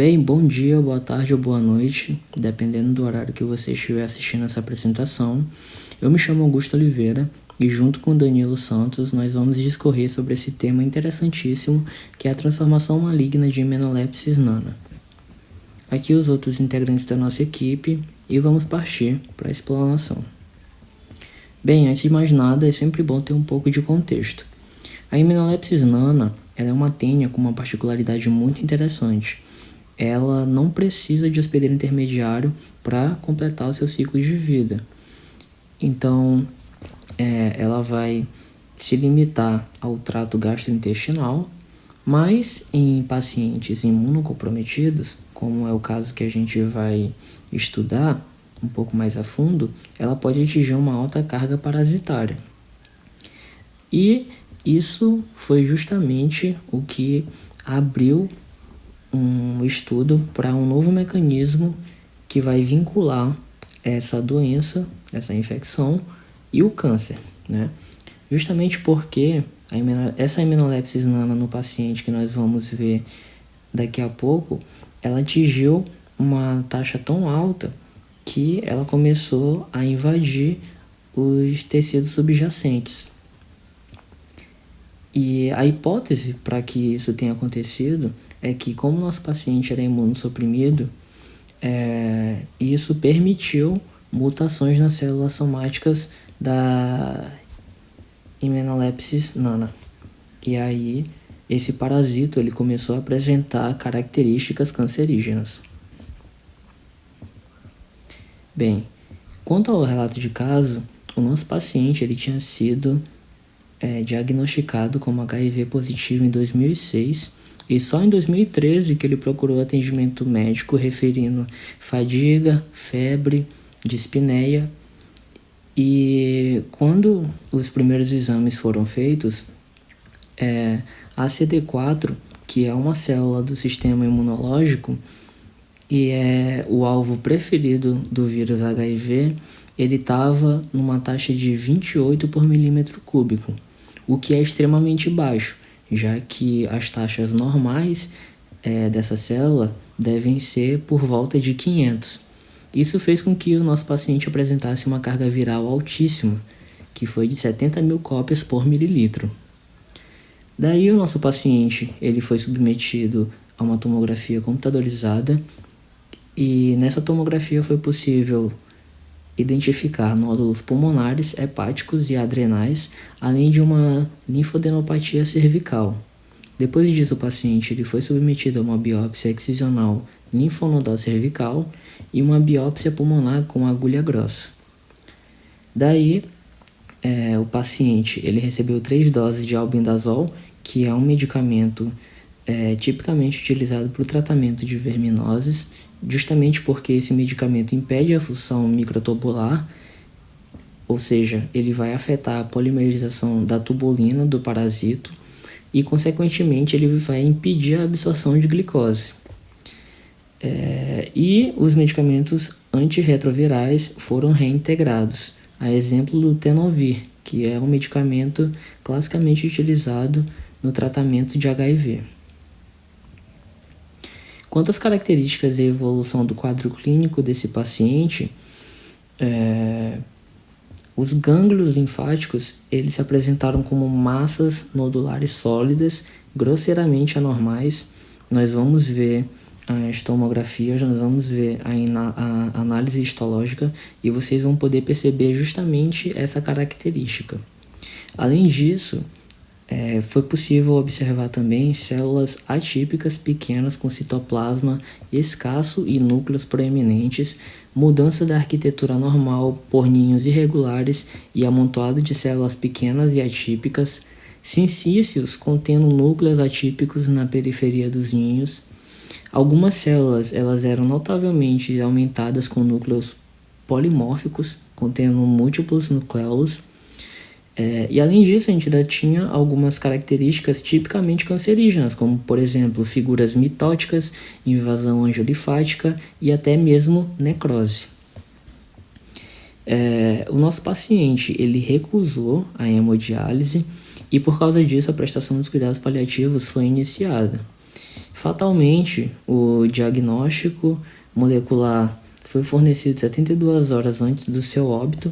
Bem, bom dia, boa tarde ou boa noite, dependendo do horário que você estiver assistindo essa apresentação. Eu me chamo Augusto Oliveira e junto com Danilo Santos nós vamos discorrer sobre esse tema interessantíssimo que é a transformação maligna de Hemenolepsis nana. Aqui os outros integrantes da nossa equipe e vamos partir para a explanação. Bem, antes de mais nada, é sempre bom ter um pouco de contexto. A Hemenolepsis nana ela é uma tênia com uma particularidade muito interessante. Ela não precisa de hospedeiro intermediário para completar o seu ciclo de vida. Então, ela vai se limitar ao trato gastrointestinal, mas em pacientes imunocomprometidos, como é o caso que a gente vai estudar um pouco mais a fundo, ela pode atingir uma alta carga parasitária. E isso foi justamente o que abriu um estudo para um novo mecanismo que vai vincular essa doença, essa infecção e o câncer, né? Justamente porque essa Hemenolepsis nana no paciente que nós vamos ver daqui a pouco, ela atingiu uma taxa tão alta que ela começou a invadir os tecidos subjacentes. E a hipótese para que isso tenha acontecido é que, como nosso paciente era imunossuprimido, isso permitiu mutações nas células somáticas da Hemenolepsis nana. E aí, esse parasito ele começou a apresentar características cancerígenas. Bem, quanto ao relato de caso, o nosso paciente ele tinha sido diagnosticado como HIV positivo em 2006 e só em 2013 que ele procurou atendimento médico referindo fadiga, febre, dispneia. E quando os primeiros exames foram feitos, a CD4, que é uma célula do sistema imunológico e é o alvo preferido do vírus HIV, ele estava numa taxa de 28 por milímetro cúbico, o que é extremamente baixo, já que as taxas normais dessa célula devem ser por volta de 500. Isso fez com que o nosso paciente apresentasse uma carga viral altíssima, que foi de 70 mil cópias por mililitro. Daí o nosso paciente ele foi submetido a uma tomografia computadorizada e nessa tomografia foi possível identificar nódulos pulmonares, hepáticos e adrenais, além de uma linfadenopatia cervical. Depois disso, o paciente ele foi submetido a uma biópsia excisional linfonodal cervical e uma biópsia pulmonar com agulha grossa. Daí, o paciente ele recebeu 3 doses de albendazol, que é um medicamento tipicamente utilizado para o tratamento de verminoses, justamente porque esse medicamento impede a fusão microtubular, ou seja, ele vai afetar a polimerização da tubulina do parasito e, consequentemente, ele vai impedir a absorção de glicose. E os medicamentos antirretrovirais foram reintegrados, a exemplo do Tenofovir, que é um medicamento classicamente utilizado no tratamento de HIV. Quanto às características e evolução do quadro clínico desse paciente, os gânglios linfáticos eles se apresentaram como massas nodulares sólidas, grosseiramente anormais. Nós vamos ver as tomografias, nós vamos ver a análise histológica e vocês vão poder perceber justamente essa característica. Além disso, foi possível observar também células atípicas pequenas com citoplasma escasso e núcleos proeminentes, mudança da arquitetura normal por ninhos irregulares e amontoado de células pequenas e atípicas, sincícios contendo núcleos atípicos na periferia dos ninhos. Algumas células elas eram notavelmente aumentadas com núcleos polimórficos, contendo múltiplos nucleolos. E além disso, a gente ainda tinha algumas características tipicamente cancerígenas, como, por exemplo, figuras mitóticas, invasão angiolinfática e até mesmo necrose. O nosso paciente ele recusou a hemodiálise e, por causa disso, a prestação dos cuidados paliativos foi iniciada. Fatalmente, o diagnóstico molecular foi fornecido 72 horas antes do seu óbito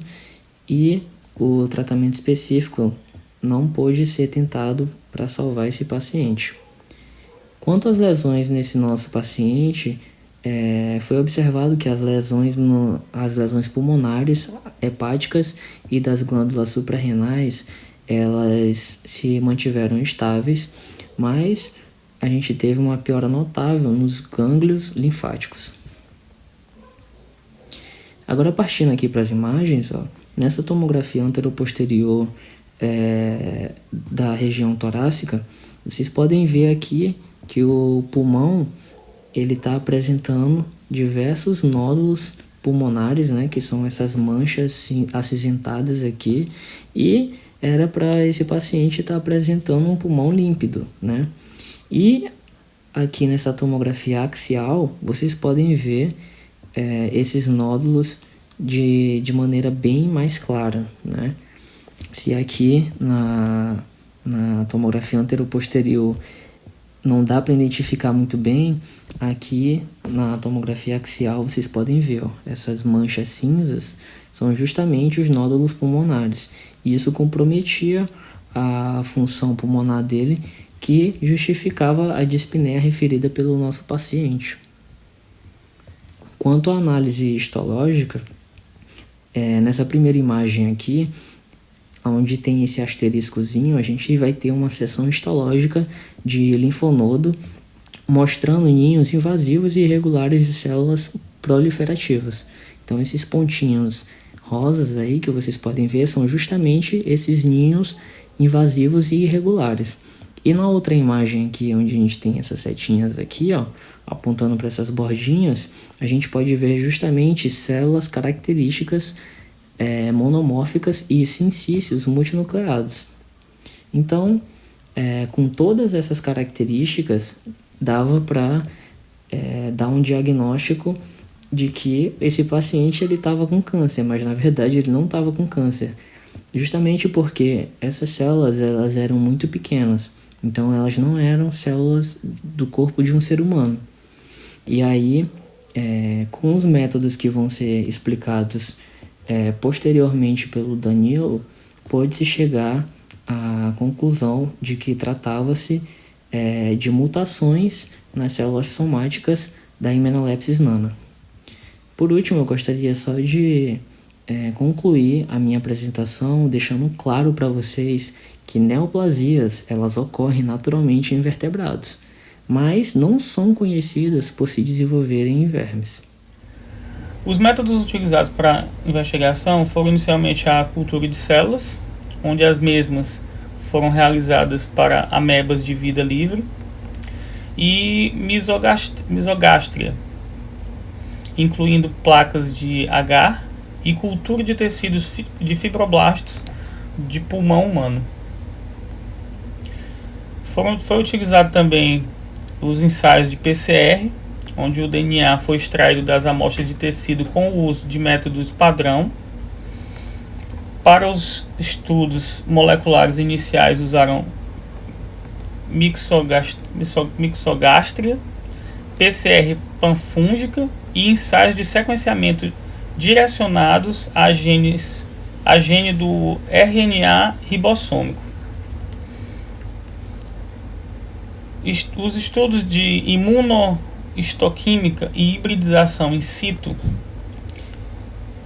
e o tratamento específico não pôde ser tentado para salvar esse paciente. Quanto às lesões nesse nosso paciente, foi observado que as lesões pulmonares, hepáticas e das glândulas suprarrenais, elas se mantiveram estáveis, mas a gente teve uma piora notável nos gânglios linfáticos. Agora, partindo aqui para as imagens, nessa tomografia anteroposterior da região torácica, vocês podem ver aqui que o pulmão ele está apresentando diversos nódulos pulmonares, né, que são essas manchas acinzentadas aqui, e era para esse paciente estar apresentando um pulmão límpido, né? E aqui nessa tomografia axial, vocês podem ver esses nódulos de maneira bem mais clara, né? Se aqui na tomografia anteroposterior não dá para identificar muito bem, aqui na tomografia axial vocês podem ver, essas manchas cinzas são justamente os nódulos pulmonares. E isso comprometia a função pulmonar dele, que justificava a dispneia referida pelo nosso paciente. Quanto à análise histológica, nessa primeira imagem aqui, onde tem esse asteriscozinho, a gente vai ter uma seção histológica de linfonodo mostrando ninhos invasivos e irregulares de células proliferativas. Então esses pontinhos rosas aí que vocês podem ver são justamente esses ninhos invasivos e irregulares. E na outra imagem aqui, onde a gente tem essas setinhas aqui, apontando para essas bordinhas, a gente pode ver justamente células características monomórficas e sincícios multinucleados. Então, com todas essas características, dava para dar um diagnóstico de que esse paciente estava com câncer, mas na verdade ele não estava com câncer, justamente porque essas células elas eram muito pequenas, então elas não eram células do corpo de um ser humano. E aí, com os métodos que vão ser explicados posteriormente pelo Danilo, pôde-se chegar à conclusão de que tratava-se de mutações nas células somáticas da Hemanolepsis nana. Por último, eu gostaria só de concluir a minha apresentação deixando claro para vocês que neoplasias elas ocorrem naturalmente em vertebrados, mas não são conhecidas por se desenvolverem em vermes. Os métodos utilizados para investigação foram inicialmente a cultura de células, onde as mesmas foram realizadas para amebas de vida livre, e misogástria, incluindo placas de agar e cultura de tecidos de fibroblastos de pulmão humano. Foi utilizado também os ensaios de PCR, onde o DNA foi extraído das amostras de tecido com o uso de métodos padrão. Para os estudos moleculares iniciais usaram mixogástria, PCR panfúngica e ensaios de sequenciamento direcionados a gene do RNA ribossômico. Os estudos de imunohistoquímica e hibridização in situ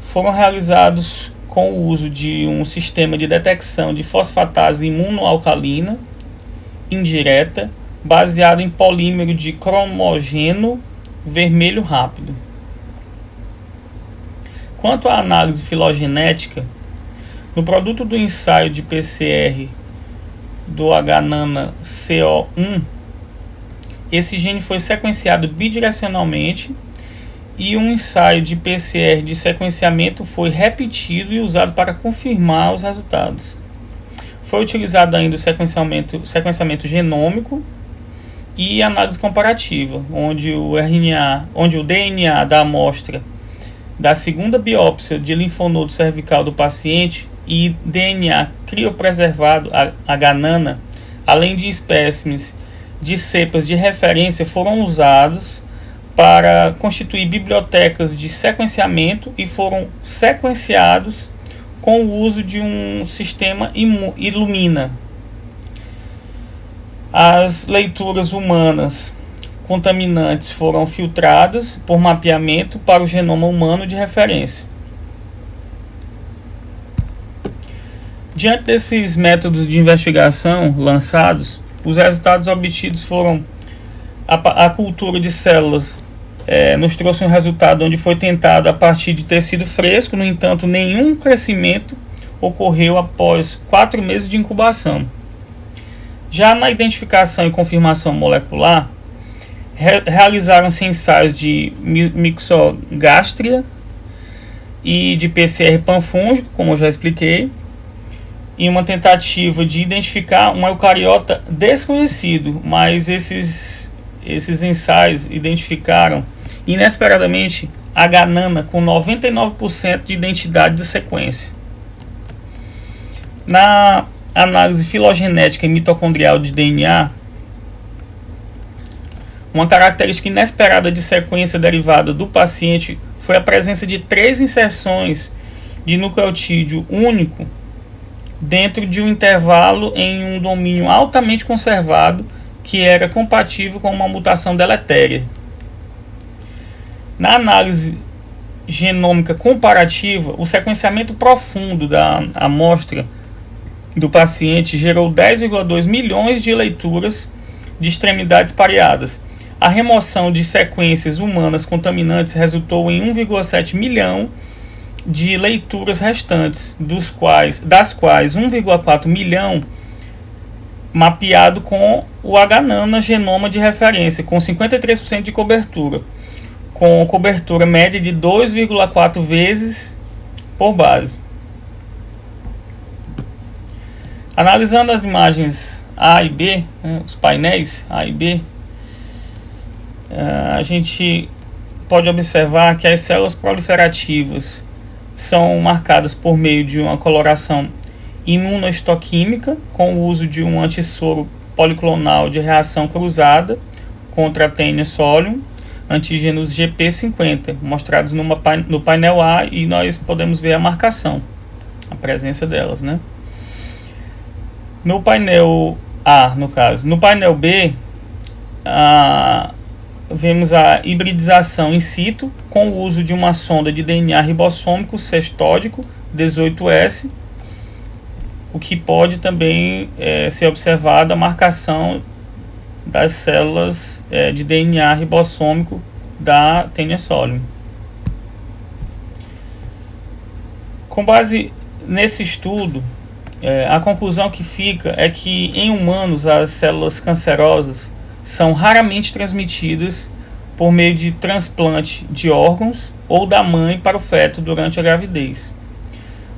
foram realizados com o uso de um sistema de detecção de fosfatase imunoalcalina indireta baseado em polímero de cromogênio vermelho rápido. Quanto à análise filogenética, no produto do ensaio de PCR do H-nana CO1, esse gene foi sequenciado bidirecionalmente e um ensaio de PCR de sequenciamento foi repetido e usado para confirmar os resultados. Foi utilizado ainda o sequenciamento genômico e análise comparativa, onde o DNA da amostra da segunda biópsia de linfonodo cervical do paciente e DNA criopreservado H-nana, além de espécimes de cepas de referência foram usados para constituir bibliotecas de sequenciamento e foram sequenciados com o uso de um sistema Illumina. As leituras humanas contaminantes foram filtradas por mapeamento para o genoma humano de referência. Diante desses métodos de investigação lançados, os resultados obtidos foram a cultura de células. Nos trouxe um resultado onde foi tentado a partir de tecido fresco, no entanto, nenhum crescimento ocorreu após 4 meses de incubação. Já na identificação e confirmação molecular, realizaram-se ensaios de Myxogastria e de PCR panfúngico, como eu já expliquei, em uma tentativa de identificar um eucariota desconhecido, mas esses ensaios identificaram inesperadamente H. nana com 99% de identidade de sequência. Na análise filogenética e mitocondrial de DNA, uma característica inesperada de sequência derivada do paciente foi a presença de 3 inserções de nucleotídeo único dentro de um intervalo em um domínio altamente conservado que era compatível com uma mutação deletéria. Na análise genômica comparativa, o sequenciamento profundo da amostra do paciente gerou 10,2 milhões de leituras de extremidades pareadas. A remoção de sequências humanas contaminantes resultou em 1,7 milhão de leituras restantes, das quais 1,4 milhão mapeado com o H. nana genoma de referência, com 53% de cobertura, com cobertura média de 2,4 vezes por base. Analisando as imagens A e B, os painéis A e B, a gente pode observar que as células proliferativas são marcadas por meio de uma coloração imunohistoquímica, com o uso de um antissoro policlonal de reação cruzada contra a Taenia solium, antígenos GP50, mostrados no painel A, e nós podemos ver a marcação, a presença delas, né? No painel A, no caso. No painel B, vemos a hibridização in situ com o uso de uma sonda de DNA ribossômico cestódico 18S, o que pode também ser observado a marcação das células de DNA ribossômico da Taenia solium. Com base nesse estudo, a conclusão que fica é que em humanos as células cancerosas são raramente transmitidas por meio de transplante de órgãos ou da mãe para o feto durante a gravidez.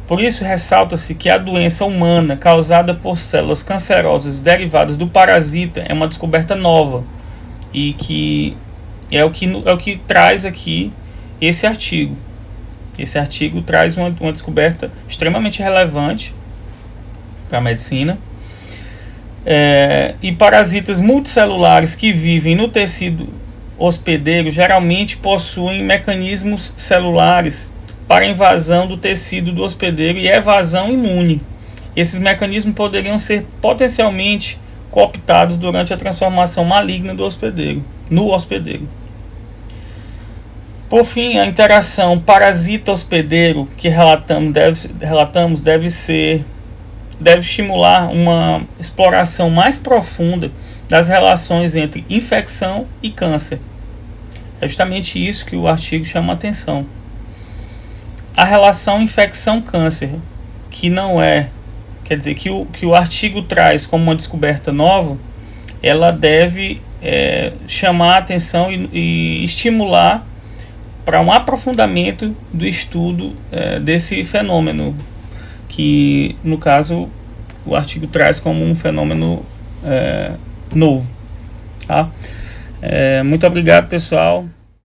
Por isso, ressalta-se que a doença humana causada por células cancerosas derivadas do parasita é uma descoberta nova e que é o que traz aqui esse artigo. Esse artigo traz uma descoberta extremamente relevante para a medicina. E parasitas multicelulares que vivem no tecido hospedeiro geralmente possuem mecanismos celulares para invasão do tecido do hospedeiro e evasão imune. Esses mecanismos poderiam ser potencialmente cooptados durante a transformação maligna do hospedeiro, no hospedeiro. Por fim, a interação parasita-hospedeiro que relatamos deve estimular uma exploração mais profunda das relações entre infecção e câncer. É justamente isso que o artigo chama a atenção. A relação infecção-câncer, que não é, quer dizer, que o artigo traz como uma descoberta nova, ela deve chamar a atenção e estimular para um aprofundamento do estudo desse fenômeno, que no caso o artigo traz como um fenômeno novo. Tá? Muito obrigado, pessoal.